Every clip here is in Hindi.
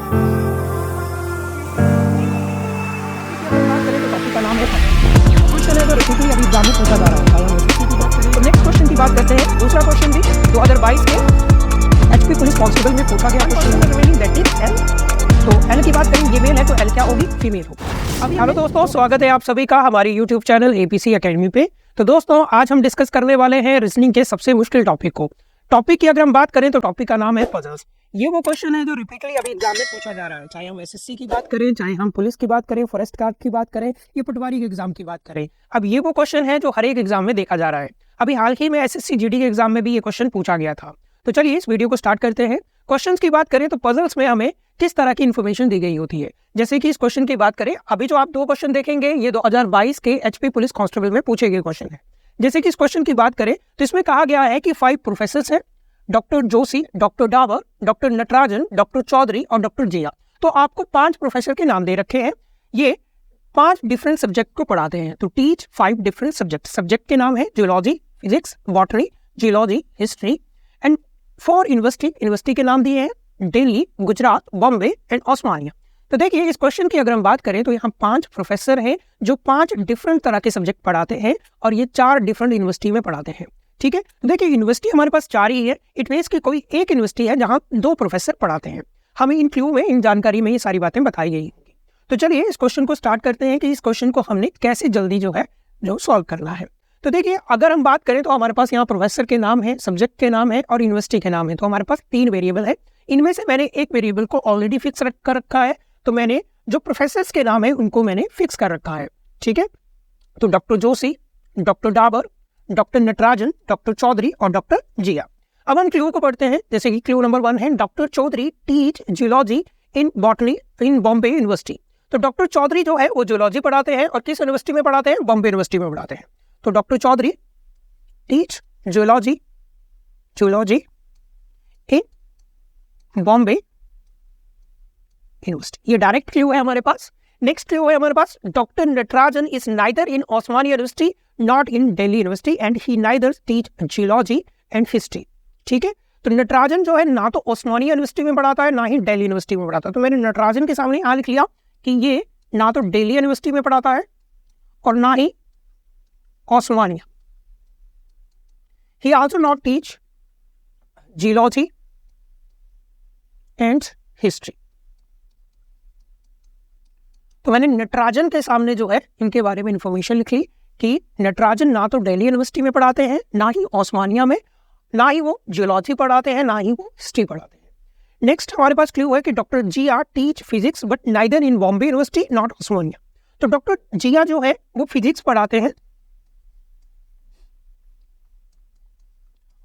का नाम है क्वेश्चन है जो रिपीटली अभी एग्जाम में पूछा जा रहा है। तो नेक्स्ट क्वेश्चन की बात करते हैं। दूसरा क्वेश्चन भी 2022 के एचपी पुलिस कांस्टेबल में पूछा गया question remaining that is L. तो एल की बात करें, ये मेल है तो एल क्या होगी, फीमेल होगी। हेलो दोस्तों, स्वागत है आप सभी का हमारे यूट्यूब चैनल एपीसी एकेडमी पे। तो दोस्तों आज हम डिस्कस करने वाले हैं रीजनिंग के सबसे मुश्किल टॉपिक को। टॉपिक की अगर हम बात करें तो टॉपिक का नाम है पजल्स। ये वो क्वेश्चन है जो रिपीटली अभी एग्जाम में पूछा जा रहा है, चाहे हम एसएससी की बात करें, चाहे हम पुलिस की बात करें, फॉरेस्ट गार्ड की बात करें, या पटवारी के एग्जाम की बात करें। अब ये वो क्वेश्चन है जो हर एक एग्जाम में देखा जा रहा है। अभी हाल ही में एसएससी जीडी के एग्जाम में भी ये क्वेश्चन पूछा गया था। तो चलिए इस वीडियो को स्टार्ट करते हैं। क्वेश्चंस की बात करें तो पजल्स में हमें किस तरह की इन्फॉर्मेशन दी गई होती है। जैसे कि इस क्वेश्चन की बात करें, अभी जो आप दो क्वेश्चन देखेंगे ये 2022 के एचपी पुलिस कांस्टेबल में पूछे गए क्वेश्चन है। जैसे कि इस क्वेश्चन की बात करें तो इसमें कहा गया है कि 5 प्रोफेसर्स हैं, doctor Joshi, doctor Dawar, doctor Natarajan, doctor Chaudhary और डॉक्टर जिया। तो आपको 5 प्रोफेसर के नाम दे रखे हैं। ये 5 डिफरेंट सब्जेक्ट को पढ़ाते हैं। तो टीच 5 डिफरेंट सब्जेक्ट। सब्जेक्ट के नाम है geology, physics, botany, geology, history. And 4 university के नाम दिए हैं, दिल्ली, गुजरात, बॉम्बे एंड ओस्मानिया। तो देखिए इस क्वेश्चन की अगर हम बात करें तो यहाँ 5 प्रोफेसर हैं जो 5 डिफरेंट तरह के सब्जेक्ट पढ़ाते हैं और ये 4 डिफरेंट यूनिवर्सिटी में पढ़ाते हैं। ठीक है, देखिए यूनिवर्सिटी हमारे पास 4 ही है। इट मीन्स कि कोई एक यूनिवर्सिटी है जहाँ 2 प्रोफेसर पढ़ाते हैं। हमें इन क्लू में, इन जानकारी में ये सारी बातें बताई गई होंगी। तो चलिए इस क्वेश्चन को स्टार्ट करते हैं कि इस क्वेश्चन को हमने कैसे जल्दी जो सॉल्व करना है। तो देखिए अगर हम बात करें तो हमारे पास यहाँ प्रोफेसर के नाम है, सब्जेक्ट के नाम है और यूनिवर्सिटी के नाम है। तो हमारे पास 3 वेरिएबल है। इनमें से मैंने एक वेरिएबल को ऑलरेडी फिक्स कर रखा है। तो मैंने जो प्रोफेसर्स के नाम है उनको मैंने फिक्स कर रखा है। ठीक है, तो doctor Joshi, doctor Dabar, doctor Natarajan, doctor Chaudhary और डॉक्टर जिया। अब हम क्लू को पढ़ते हैं। जैसे कि क्लू नंबर 1 है, doctor Chaudhary teach geology in botany in Bombay university. तो डॉक्टर चौधरी जो है वो जियोलॉजी पढ़ाते हैं और किस यूनिवर्सिटी में पढ़ाते हैं, बॉम्बे यूनिवर्सिटी में पढ़ाते हैं। तो doctor Chaudhary teach geology in Bombay university. ये डायरेक्ट क्लू है हमारे पास। नेक्स्ट क्लू है हमारे पास, doctor Natarajan is neither in Osmania university not in Delhi university and he neither teach geology and history. ठीक है, तो नटराजन जो है ना तो ओस्मानिया यूनिवर्सिटी में पढ़ाता है ना ही दिल्ली यूनिवर्सिटी में पढ़ाता है। तो मैंने नटराजन के सामने यहाँ लिख लिया कि ये ना तो दिल्ली यूनिवर्सिटी में पढ़ाता है और ना ही Osmania. He also not teach geology and history. तो मैंने नटराजन के सामने जो है इनके बारे में इंफॉर्मेशन लिख ली कि नटराजन ना तो दिल्ली यूनिवर्सिटी में पढ़ाते हैं, ना ही ओस्मानिया में, ना ही वो जियोलॉजी पढ़ाते हैं, ना ही वो हिस्ट्री पढ़ाते हैं। नेक्स्ट हमारे पास क्लू है कि doctor Zia teach physics but neither in Bombay university not Osmania. तो डॉक्टर जिया जो है वो फिजिक्स पढ़ाते हैं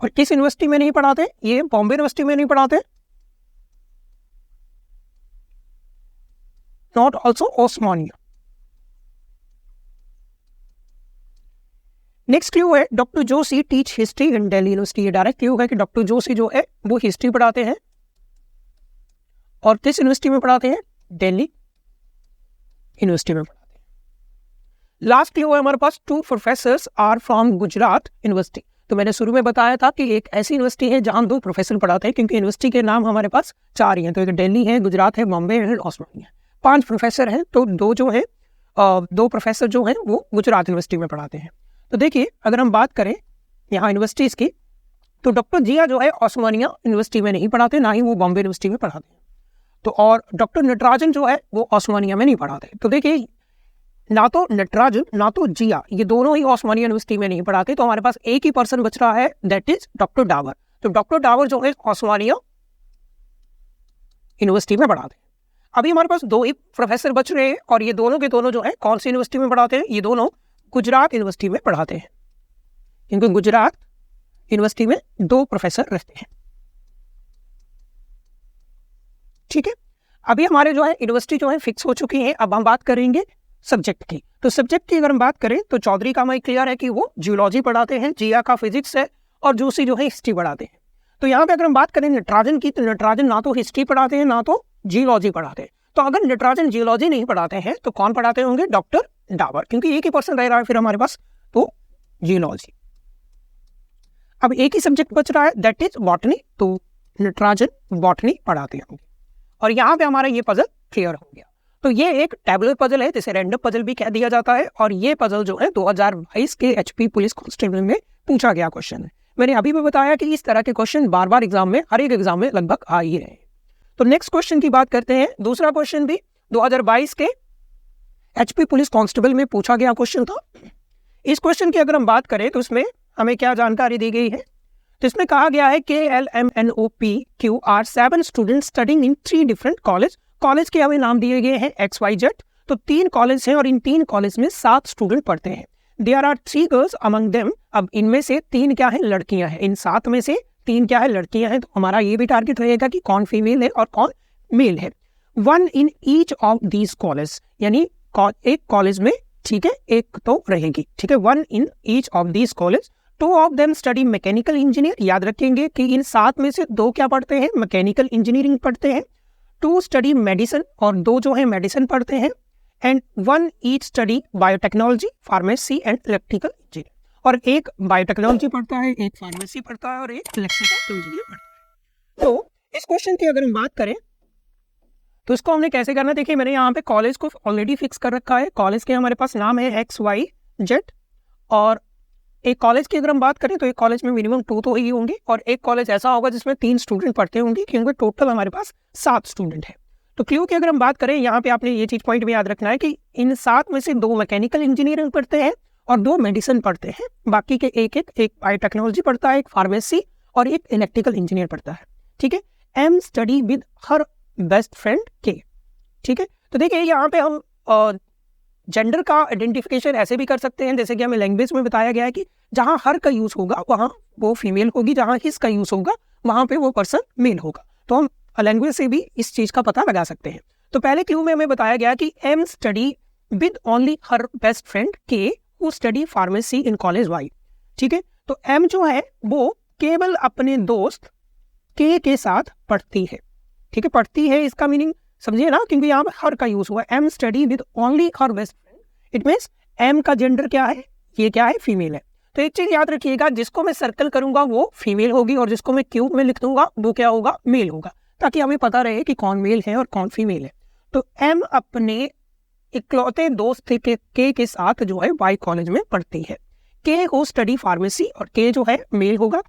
और किस यूनिवर्सिटी में नहीं पढ़ाते, ये बॉम्बे यूनिवर्सिटी में नहीं पढ़ाते, not also Osmania. Next clue है doctor Joshi teach history in Delhi university. ये डायरेक्ट क्लू है कि डॉक्टर जोशी जो है वो हिस्ट्री पढ़ाते हैं और किस यूनिवर्सिटी में पढ़ाते हैं, दिल्ली यूनिवर्सिटी में पढ़ाते हैं। लास्ट क्लू है हमारे पास, 2 professors are from Gujarat university. तो मैंने शुरू में बताया था कि एक ऐसी यूनिवर्सिटी है जहां 2 प्रोफेसर पढ़ाते हैं, क्योंकि यूनिवर्सिटी के नाम हमारे पास 4 ही हैं। तो एक दिल्ली है, गुजरात है, बॉम्बे है, ओस्मानिया। 5 प्रोफेसर हैं तो 2 प्रोफेसर जो हैं वो गुजरात यूनिवर्सिटी में पढ़ाते हैं। तो देखिए अगर हम बात करें यहाँ यूनिवर्सिटीज़ की, तो डॉक्टर जिया जो है ओस्मानिया यूनिवर्सिटी में नहीं पढ़ाते, ना ही वो बॉम्बे यूनिवर्सिटी में पढ़ाते हैं। तो और डॉक्टर नटराजन जो है वो ओस्मानिया में नहीं पढ़ाते। तो देखिए ना तो नटराजन ना तो जिया, ये दोनों ही ओस्मानिया यूनिवर्सिटी में नहीं पढ़ाते। तो हमारे पास एक ही पर्सन बच रहा है, दैट इज डॉक्टर डावर। तो डॉक्टर डावर जो है ओस्मानिया यूनिवर्सिटी में पढ़ाते हैं। अभी हमारे पास 2 ही प्रोफेसर बच रहे हैं और ये दोनों के दोनों जो है कौन सी यूनिवर्सिटी में पढ़ाते हैं, ये दोनों गुजरात यूनिवर्सिटी में पढ़ाते हैं, क्योंकि गुजरात यूनिवर्सिटी में 2 प्रोफेसर रहते हैं। ठीक है, अभी हमारे जो है यूनिवर्सिटी जो है फिक्स हो चुकी है। अब हम बात करेंगे सब्जेक्ट की। तो सब्जेक्ट की अगर हम बात करें तो चौधरी का हमें क्लियर है कि वो जियोलॉजी पढ़ाते हैं, जिया का फिजिक्स है और जोशी जो है हिस्ट्री पढ़ाते हैं। तो यहाँ पे अगर हम बात करें नटराजन की, तो नटराजन ना तो हिस्ट्री पढ़ाते हैं ना तो जियोलॉजी पढ़ाते हैं। तो अगर नटराजन जियोलॉजी नहीं पढ़ाते हैं तो कौन पढ़ाते होंगे, डॉक्टर डावर, क्योंकि एक ही पर्सन रह रहा है फिर हमारे पास, तो जियोलॉजी। अब एक ही सब्जेक्ट बच रहा है, दैट इज बॉटनी। तो नटराजन बॉटनी पढ़ाते होंगे और यहाँ पे हमारा ये पजल क्लियर हो गया। तो ये एक टैबुलर पजल है जिसे रैंडम पजल भी कह दिया जाता है, और ये पजल जो है 2022 के एचपी पुलिस कांस्टेबल में पूछा गया क्वेश्चन है। मैंने अभी भी बताया कि इस तरह के क्वेश्चन बार बार एग्जाम में, हर एक एग्जाम में लगभग आ ही रहे हैं। तो नेक्स्ट क्वेश्चन की बात करते हैं। दूसरा क्वेश्चन भी 2022 के एचपी पुलिस कांस्टेबल में पूछा गया क्वेश्चन था। इस क्वेश्चन की अगर हम बात करें तो इसमें हमें क्या जानकारी दी गई है, तो इसमें कहा गया है KLMNOPQ are 7 student studying in 3 different college. College के हमें नाम दिए गए हैं XYZ। तो 3 कॉलेज हैं और इन 3 कॉलेज में 7 स्टूडेंट पढ़ते हैं। There are 3 girls among them. अब इनमें से 3 क्या है, लड़कियां हैं। इन 7 में से 3 क्या है, लड़कियां हैं। तो हमारा ये भी टारगेट रहेगा कि कौन फीमेल है और कौन मेल है। 1 in each of these college, यानी एक कॉलेज में, ठीक है, एक तो रहेगी, ठीक है। 1 in each of these college. 2 of them study mechanical engineer. याद रखेंगे कि इन 7 में से 2 क्या पढ़ते हैं, मैकेनिकल इंजीनियरिंग पढ़ते हैं। 2 स्टडी मेडिसिन, और 2 जो है मेडिसिन पढ़ते हैं। And 1 each study biotechnology, pharmacy and electrical engineer. और एक बायोटेक्नोलॉजी पढ़ता है, एक फार्मेसी पढ़ता है और एक इलेक्ट्रिकल इंजीनियर पढ़ता है। तो इस क्वेश्चन की अगर हम बात करें तो इसको हमने कैसे करना, देखिए मैंने यहाँ पे कॉलेज को ऑलरेडी फिक्स कर रखा है। कॉलेज के हमारे पास नाम है XYZ, और एक कॉलेज की अगर हम बात करें तो एक कॉलेज में मिनिमम 2 तो ही होंगे, और एक कॉलेज ऐसा होगा जिसमें 3 स्टूडेंट पढ़ते होंगे, क्योंकि टोटल हमारे पास 7 स्टूडेंट है। तो क्लू की अगर हम बात करें, यहाँ पे आपने ये चीज पॉइंट में याद रखना है कि इन 7 में से 2 मैकेनिकल इंजीनियरिंग पढ़ते हैं और 2 मेडिसिन पढ़ते हैं। बाकी के एक बायोटेक्नोलॉजी पढ़ता है, एक फार्मेसी और एक इलेक्ट्रिकल इंजीनियर पढ़ता है, ठीक है। M study with her best friend के, ठीक है। तो देखिए यहाँ पे हम जेंडर का आइडेंटिफिकेशन ऐसे भी कर सकते हैं, जैसे कि हमें लैंग्वेज में बताया गया है कि जहाँ हर का यूज होगा वहाँ वो फीमेल होगी, जहाँ हिज का यूज होगा वहाँ पे वो पर्सन मेल होगा। तो हम लैंग्वेज से भी इस चीज का पता लगा सकते हैं। तो पहले क्लू में हमें बताया गया कि M study with only her best friend K who study pharmacy in college Y, ठीक है। तो एम जो है वो केवल अपने दोस्त के साथ पढ़ती है, ठीक है, पढ़ती है। इसका मीनिंग समझिए ना, क्योंकि यहाँ पे हर का यूज हुआ। M study with only her best friend, it means M का जेंडर क्या है, ये क्या है, फीमेल है। तो एक चीज याद रखिएगा, जिसको मैं सर्कल करूंगा वो फीमेल होगी और जिसको मैं क्यूब में लिख दूंगा वो क्या होगा, मेल होगा, ताकि हमें पता रहे कि कौन मेल है और कौन फीमेल है। तो एम अपने इकलौते दोस्त के साथ जो है वाई कॉलेज में पढ़ती है। के को स्टडी फार्मेसी, और के जो है मेल होगा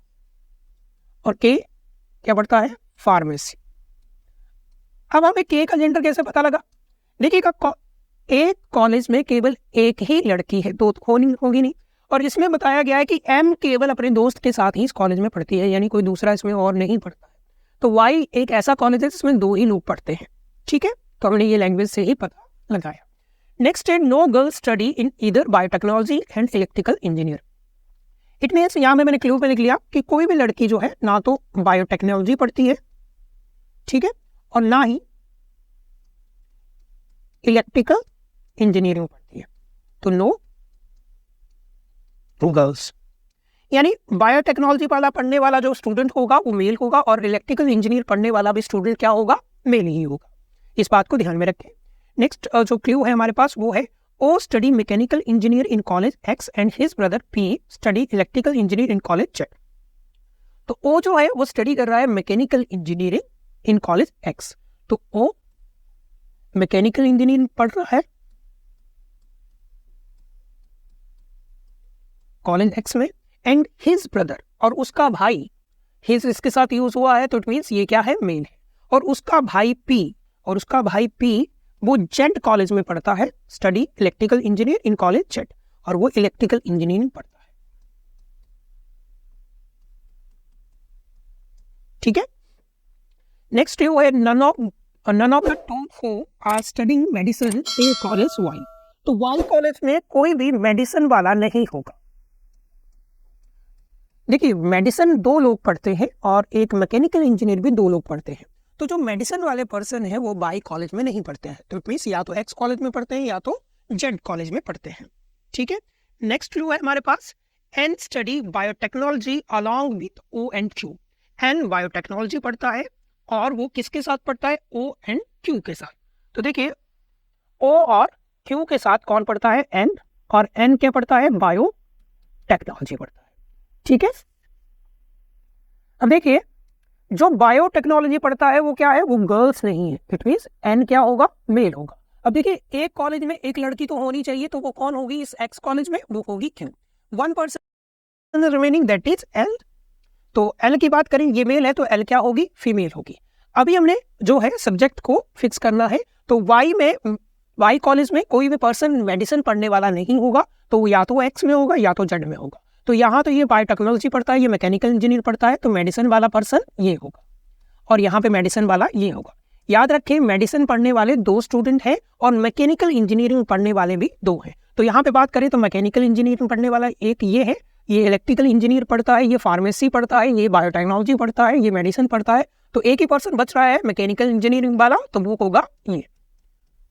और के क्या पढ़ता है, फार्मेसी। अब हमें के का जेंडर कैसे पता लगा, देखिएगा एक कॉलेज में केवल एक ही लड़की है, 2 होगी नहीं। और इसमें बताया गया है कि एम केवल अपने दोस्त के साथ ही इस कॉलेज में पढ़ती है, यानी कोई दूसरा इसमें और नहीं पढ़ता है। तो वाई एक ऐसा कॉलेज है जिसमें 2 ही लोग पढ़ते हैं, ठीक है। तो हमने ये लैंग्वेज से ही पता लगाया। नेक्स्ट है no girl study in either biotechnology and electrical engineer. It means यहाँ में मैंने क्लू पे लिख लिया कि कोई भी लड़की जो है ना तो बायोटेक्नोलॉजी पढ़ती है, ठीक है, और ना ही इलेक्ट्रिकल इंजीनियरिंग पढ़ती है। तो नो टू गर्ल्स, यानी बायोटेक्नोलॉजी वाला पढ़ने वाला जो स्टूडेंट होगा वो मेल होगा, और इलेक्ट्रिकल इंजीनियर पढ़ने वाला भी स्टूडेंट क्या होगा, मेल ही होगा। इस बात को ध्यान में रखें। नेक्स्ट जो क्लू है हमारे पास वो है O study mechanical engineer in college X and his brother P study electrical engineer in college Z. तो ओ जो है वो स्टडी कर रहा है mechanical engineering in college X. तो ओ मैकेनिकल इंजीनियरिंग पढ़ रहा है कॉलेज एक्स में, एंड हिज ब्रदर, और उसका भाई, हिज इसके साथ यूज हुआ है तो इट मीन्स ये क्या है, मेल है। और उसका भाई पी, और उसका भाई पी वो जेड कॉलेज में पढ़ता है, study electrical engineer in college Z, और वो इलेक्ट्रिकल इंजीनियरिंग पढ़ता है, ठीक है। नेक्स्ट वो है none of the two who are studying medicine in college Y. तो वाई कॉलेज में कोई भी मेडिसिन वाला नहीं होगा। देखिए मेडिसिन 2 लोग पढ़ते हैं और एक मैकेनिकल इंजीनियर भी 2 लोग पढ़ते हैं। तो जो मेडिसिन वाले पर्सन है वो वाई कॉलेज में नहीं पढ़ते हैं, तो इट मींस या तो एक्स कॉलेज में पढ़ते हैं या तो जेड कॉलेज में पढ़ते हैं, ठीक है। नेक्स्ट क्लू है हमारे पास N study biotechnology along with O and Q. N biotechnology पढ़ता है और वो किसके साथ पढ़ता है, ओ एंड क्यू के साथ। तो देखिए ओ और क्यू के साथ कौन पढ़ता है, एन, और एन क्या पढ़ता है, बायोटेक्नोलॉजी पढ़ता है, ठीक है। अब देखिए जो बायोटेक्नोलॉजी पढ़ता है वो क्या है, वो गर्ल्स नहीं है, इट मीन्स एन क्या होगा, मेल होगा। अब देखिए एक कॉलेज में एक लड़की तो होनी चाहिए, तो वो कौन होगी इस एक्स कॉलेज में, वो होगी Q. 1% remaining that is L. तो एल की बात करें, ये मेल है तो एल क्या होगी, फीमेल होगी। अभी हमने जो है सब्जेक्ट को फिक्स करना है, तो वाई में, वाई कॉलेज में कोई भी पर्सन मेडिसिन पढ़ने वाला नहीं होगा, तो या तो एक्स में होगा या तो जेड में होगा। तो यहाँ तो ये बायोटेक्नोलॉजी पढ़ता है, ये मैकेनिकल इंजीनियर पढ़ता है, तो मेडिसिन वाला पर्सन ये होगा, और यहाँ पे मेडिसिन वाला ये होगा। याद रखें मेडिसिन पढ़ने वाले 2 स्टूडेंट हैं और मैकेनिकल इंजीनियरिंग पढ़ने वाले भी 2 हैं। तो यहाँ पे बात करें तो मैकेनिकल इंजीनियरिंग पढ़ने वाला एक ये है, ये इलेक्ट्रिकल इंजीनियर पढ़ता है, ये फार्मेसी पढ़ता है, ये बायोटेक्नोलॉजी पढ़ता है, ये मेडिसिन पढ़ता है। तो एक ही पर्सन बच रहा है मैकेनिकल इंजीनियरिंग वाला, तो वो होगा ये।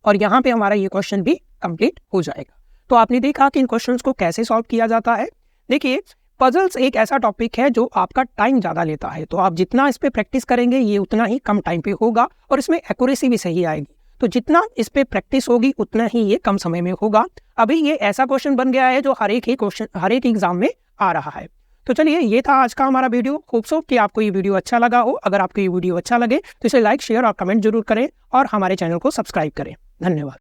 और यहाँ पे हमारा ये क्वेश्चन भी कंप्लीट हो जाएगा। तो आपने देखा कि इन क्वेश्चंस को कैसे सॉल्व किया जाता है। देखिए पजल्स एक ऐसा टॉपिक है जो आपका टाइम ज़्यादा लेता है, तो आप जितना इस पे प्रैक्टिस करेंगे ये उतना ही कम टाइम पे होगा और इसमें एक्यूरेसी भी सही आएगी। तो जितना इस पे प्रैक्टिस होगी उतना ही ये कम समय में होगा। अभी ये ऐसा क्वेश्चन बन गया है जो हर एक एग्जाम में आ रहा है। तो चलिए ये था आज का हमारा वीडियो। होप कि आपको ये वीडियो अच्छा लगा हो। अगर आपको ये वीडियो अच्छा लगे तो इसे लाइक, शेयर और कमेंट जरूर करें और हमारे चैनल को सब्सक्राइब करें। धन्यवाद।